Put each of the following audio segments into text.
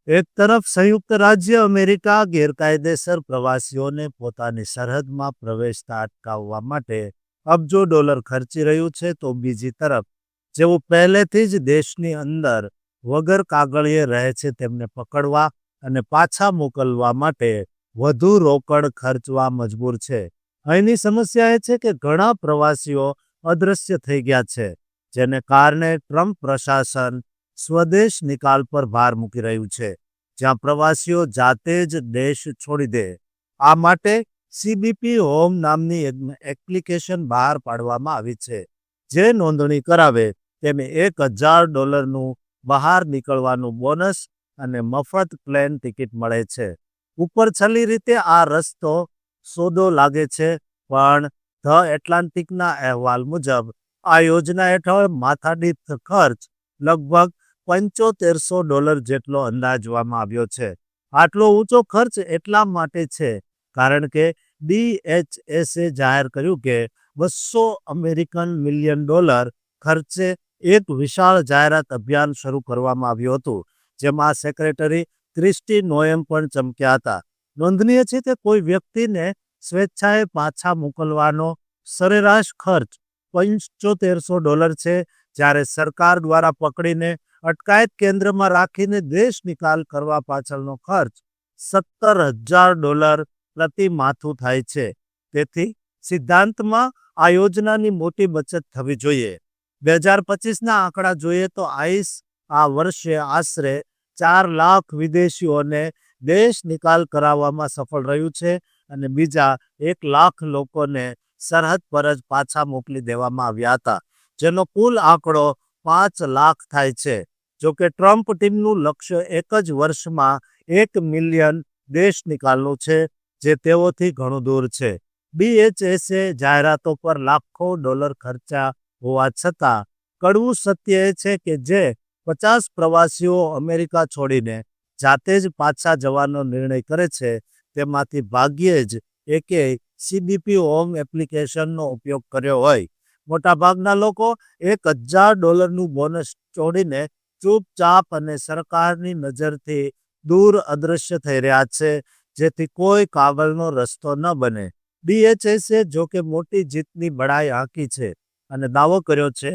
એક તરફ સંયુક્ત રાજ્ય અમેરિકા ગેરકાયદેસર પ્રવાસીઓને પોતાની સરહદમાં પ્રવેશતા અટકાવવા માટે અબજો ડોલર ખર્ચી રહ્યું છે, તો બીજી તરફ જેઓ પહેલેથી જ દેશની અંદર વગર કાગળિયે રહે છે તેમને પકડવા અને પાછા મોકલવા માટે વધુ રોકડ ખર્ચવા મજબૂર છે. અહીંની સમસ્યા એ છે કે ઘણા પ્રવાસીઓ અદૃશ્ય થઈ ગયા છે, જેને કારણે ટ્રમ્પ પ્રશાસન સ્વદેશ નિકાલ પર ભાર મૂકી રહ્યું છે, જ્યાં પ્રવાસીઓ જાતે જ દેશ છોડી દે. આ માટે સીબીપી હોમ નામની એક એપ્લિકેશન બહાર પાડવામાં આવી છે, જે નોંધણી કરાવે તેને $1000નું બહાર નીકળવાનું બોનસ અને મફત પ્લેન ટિકિટ મળે છે. ઉપર છેલ્લી રીતે આ રસ્તો સોદો લાગે છે, પણ ધ એટલાન્ટિકના અહેવાલ મુજબ આ યોજના હેઠળ માથાદીઠ ખર્ચ લગભગ $7500 જેટલો અંદાજવામાં આવ્યો છે. આટલો ઊંચો ખર્ચ એટલા માટે છે કારણ કે DHSએ જાહેર કર્યું કે $200 મિલિયન ખર્ચે એક વિશાળ જાહેરાત અભિયાન શરૂ કરવામાં આવ્યું હતું, જેમાં સેક્રેટરી ક્રિસ્ટી નોએમ પણ ચમક્યા હતા. નોંધનીય છે કે કોઈ વ્યક્તિને સ્વેચ્છાએ પાછા મોકલવાનો સરેરાશ ખર્ચ $7500 છે, જ્યારે સરકાર દ્વારા પકડીને અટકાયત કેન્દ્રમાં રાખીને દેશ નિકાલ કરવા પાછળનો ખર્ચ $17,000 પ્રતિ માથું થાય છે. તેથી સિદ્ધાંતમાં આ યોજનાની મોટી બચત થવી જોઈએ. 2025ના આંકડા જોઈએ તો આઈસ આ વર્ષે આશરે 4 લાખ વિદેશીઓને દેશ નિકાલ કરાવવામાં સફળ રહ્યું છે અને બીજા 1 લાખ લોકોને સરહદ પર જ પાછા મોકલી દેવામાં આવ્યા હતા, જેનો કુલ આંકડો 5 લાખ થાય છે. જોકે ટ્રમ્પ ટીમનું લક્ષ્ય એક જ વર્ષમાં 1 મિલિયન દેશ નિકાલનું છે, જે તેઓથી ઘણું દૂર છે. DHSએ જાહેરાતો પર લાખો ડોલર ખર્ચ્યા હોવા છતાં કડવું સત્ય એ છે કે જે 50 પ્રવાસીઓ અમેરિકા છોડીને જાતે જ પાછા જવાનો નિર્ણય કરે છે, તેમાંથી ભાગ્યે જ એકેય સીબીપી હોમ એપ્લિકેશનનો ઉપયોગ કર્યો હોય. મોટાભાગના લોકો $1000નું બોનસ છોડીને ચૂપચાપ અને સરકારની નજરથી દૂર અદૃશ્ય થઈ રહ્યા છે, જેથી કોઈ કાગળનો રસ્તો ન બને. DHSએ જોકે મોટી જીતની બડાઈ હાંકી છે અને દાવો કર્યો છે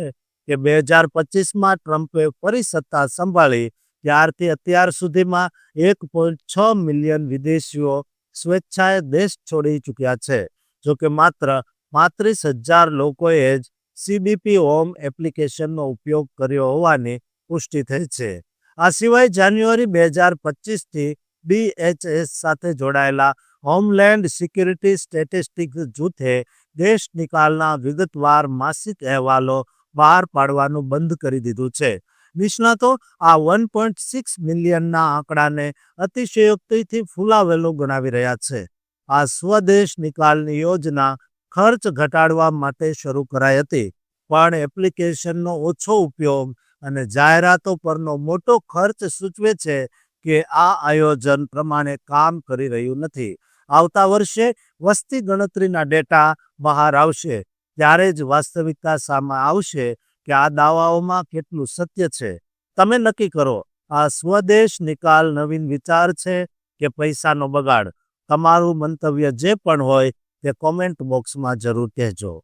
કે 2025માં ટ્રમ્પે ફરી સત્તા સંભાળી ત્યારથી અત્યાર સુધીમાં 1.6 મિલિયન વિદેશીઓ સ્વેચ્છાએ દેશ છોડી ચૂક્યા છે. જોકે માત્ર 35,000 લોકોએ જ સીબીપી હોમ એપ્લિકેશનનો ઉપયોગ કર્યો હોવાની પુષ્ટિ થઈ છે. આ સિવાય જાન્યુઆરી 2025થી DHS સાથે જોડાયેલા હોમલેન્ડ સિક્યુરિટી સ્ટેટિસ્ટિક્સ જૂથે દેશ નિકાલના વિગતવાર માસિક અહેવાલો બહાર પાડવાનું બંધ કરી દીધું છે. નિષ્ણાતો આ 1.6 મિલિયનના આંકડાને અતિશયોક્તિથી ફૂલાવેલો ગણાવી રહ્યા છે. આ સ્વદેશ નિકાલની યોજના ખર્ચ ઘટાડવા માટે શરૂ કરાઈ હતી, પણ એપ્લિકેશનનો ઓછો ઉપયોગ અને જાહેરાતો પરનો મોટો ખર્ચ સૂચવે છે કે આ આયોજન પ્રમાણે કામ કરી રહ્યું નથી. આવતા વર્ષે વસ્તી ગણતરીના ડેટા બહાર આવશે, ત્યારે જ વાસ્તવિકતા સામે આવશે કે આ દાવાઓમાં કેટલું સત્ય છે. તમે નક્કી કરો, આ સ્વદેશ નિકાલ નવીન વિચાર છે કે પૈસાનો બગાડ? તમારું મંતવ્ય જે પણ હોય તે કોમેન્ટ બોક્સમાં જરૂર કહેજો.